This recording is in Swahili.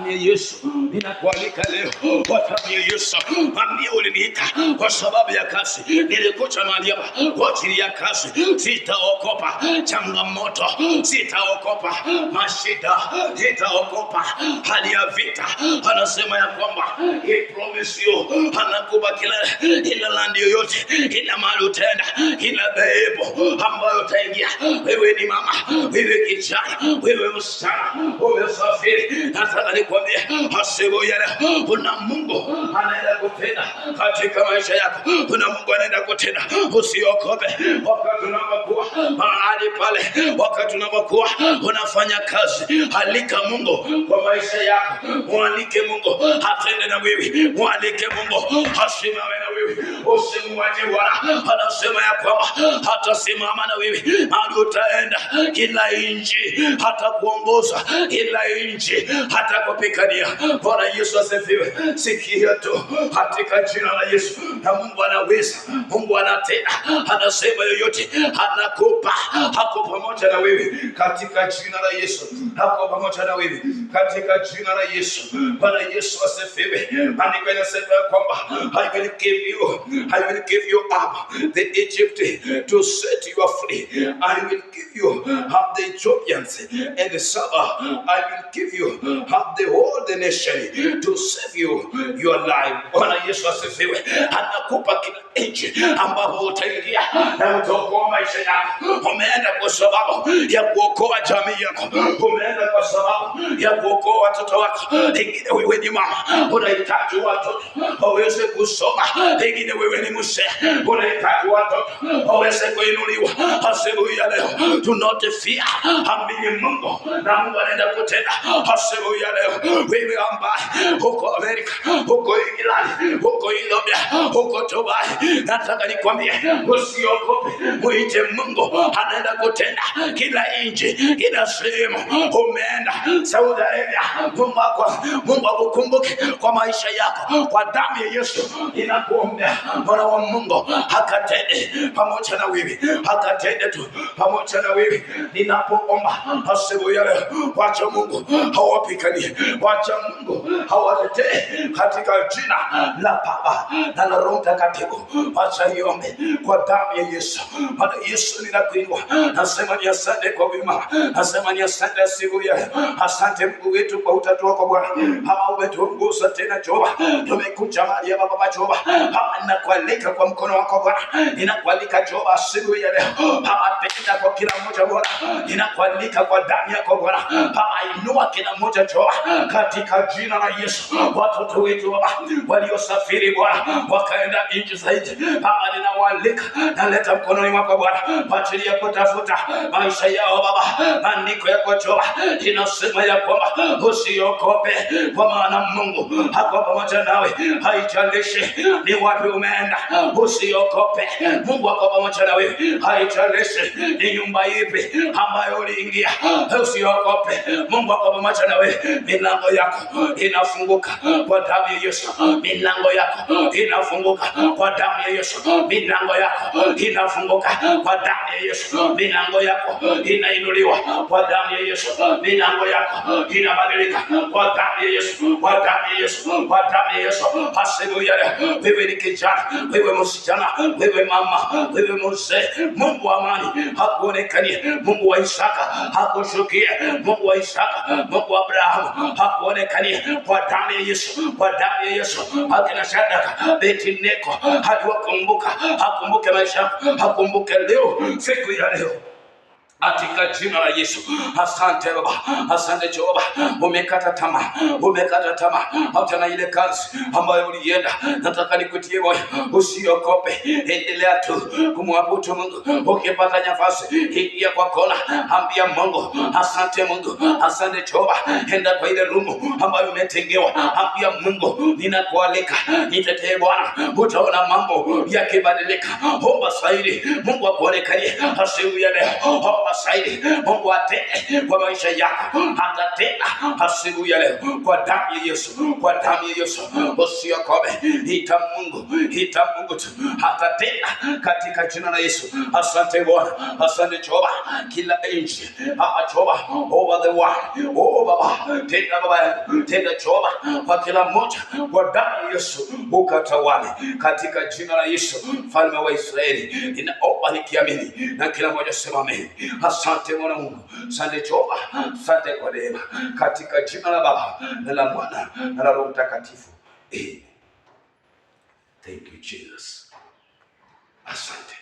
Yesu, ninakualika leo watamie Yesu, ambie uliniita kwa sababu ya kazi. Nilikuja mahali hapa kwa ajili ya kazi. Sitaogopa changamoto, sitaogopa mashida, sitaogopa hali ya vita. Anasema ya kwamba he promise you, anakupa kila land yoyote, ila mahali utaenda, ila dhehebu ambayo utaingia. Wewe ni mama, wewe kijana, wewe msichana, wewe safiri, nataka nikwambie asubuhi ya leo, kuna Mungu anaenda kutenda katika maisha yako. Kuna Mungu anaenda kutenda. Usiogope wakati unapokuwa mahali pale, wakati unapokuwa unafanya kazi. Alika Mungu kwa maisha yako, mwalike Mungu atende na wewe, mwalike Mungu asimame na wewe, usimwache Bwana. Anasema ya kwamba hatasimama na wewe mahali utaenda, kila nchi hatakuongoza, kila nchi hatakupigania. Bwana Yesu asifiwe. Sikia tu katika jina la Yesu, na Mungu anaweza, Mungu anatenda. Anasema yoyote anakupa, hako pamoja na wewe katika jina la Yesu, hako pamoja na wewe katika jina la Yesu. Bwana Yesu asifiwe. Andiko linasema kwamba I will give you up the Egypt to set you free. I will give you up the Ethiopians and the Saba. I will give you up the whole nation to save you your life. Bwana Yesu asifiwe. Anakupa kila nchi ambapo utaingia na utaokoa maisha yako. Umeenda kwa sababu ya kuokoa jamii yako, umeenda kwa sababu ya kuokoa watoto wako. Pengine wewe ni mama, unahitaji watoto waweze kusoma. Pengine wewe ni mzee, unahitaji watoto waweze kuinuliwa. Asubuhi ya leo, do not fear, amini Mungu na Mungu anaenda kutenda. Asubuhi ya leo, wewe ambaye huko Amerika, huko England, huko Ethiopia, huko Dubai, nataka nikwambie usiogope, muite Mungu anaenda kutenda. Kila nchi, kila sehemu umeenda, Saudi Arabia, Mungu akukumbuke kwa maisha yako. Kwa damu ya Yesu inakuombea Bwana wa Mungu akatende pamoja na wewe, akatende tu pamoja na wewe. Ninapoomba asubuhi ya leo, wacha Mungu hawapiganie, wacha Mungu hawatetee katika jina la Baba na la Roho Mtakatifu. Wacha niombe kwa damu ya Yesu. Bwana Yesu, ninakuinua, nasema ni asante kwa wema, nasema ni asante asubuhi ya leo. Asante Mungu wetu kwa utatu wako Bwana, kama umetuongoza tena Jehova, tumekuja mahali hapa Baba Jehova, kama ninakualika kwa mkono wako Bwana, ninakualika Jehova asubuhi ya leo, kama penda kwa kila mmoja Bwana, ninakualika kwa damu yako Bwana, kama inua kila mmoja Jehova katika jina la Yesu. Watoto wetu Baba waliosafiri Bwana wakaenda nchi zaidi, kama ninawaalika, naleta mkononi mwako Bwana kwa ajili ya kutafuta maisha yao Baba. Andiko yako Jehova inasema ya kwamba usiogope, kwa maana Mungu hako pamoja nawe. Haijalishi ni wapi umeenda, usiogope, Mungu hako pamoja nawe. Haijalishi ni nyumba ipi ambayo uliingia, usiogope, Mungu hako pamoja nawe. Milango yako inafunguka kwa damu ya Yesu, milango yako inafunguka kwa damu ya Yesu, milango yako inafunguka kwa damu ya Yesu, milango yako inainuliwa kwa damu ya Yesu, milango yako inabadilika kwa damu ya Yesu, kwa damu ya Yesu, kwa damu ya Yesu. Asubuhi ya leo, wewe ni kijana, wewe msichana, wewe mama, wewe mzee, Mungu wa amani hakuonekanie. Mungu wa Isaka hakushukie, Mungu wa Isaka, Mungu wa Abrahamu hakuonekanie. Kwa damu ya Yesu, kwa damu ya Yesu, akina Shadraka, Abednego hakukumbuka, hakumbuke maisha yako, hakumbuke leo, siku ya leo, katika jina la Yesu. Asante Baba, asante Jehova. Umekata tamaa, umekata tamaa hata na ile kazi ambayo ulienda. Nataka nikutie moyo, usiogope, endelea tu kumwabudu Mungu. Ukipata nafasi, ingia kwa kona, ambia Mungu asante, Mungu asante Jehova. Enda kwa ile rumu ambayo umetengewa, ambia Mungu ninakualika, nitetee Bwana. Utaona mambo yakibadilika. Omba zaidi, Mungu akuonekanie asubuhi ya leo. Jehova Saidi, Mungu atende kwa maisha yako, atatenda asubuhi ya leo kwa damu ya Yesu, kwa damu ya Yesu. Usiogope, ita Mungu tu, atatenda katika jina la Yesu. Asante Bwana, asante Jehova, kila nchi Jehova, over the world, Baba, tenda Baba yangu, tenda Jehova kwa kila mmoja, kwa damu ya Yesu ukatawale katika jina la Yesu, mfalme wa Israeli. Ninaomba nikiamini, na kila mmoja sema amen. Asante Bwana Mungu, asante Jehova, asante kwa neema, katika jina la Baba na la Mwana na la Roho Mtakatifu. Amen. Thank you Jesus. Asante.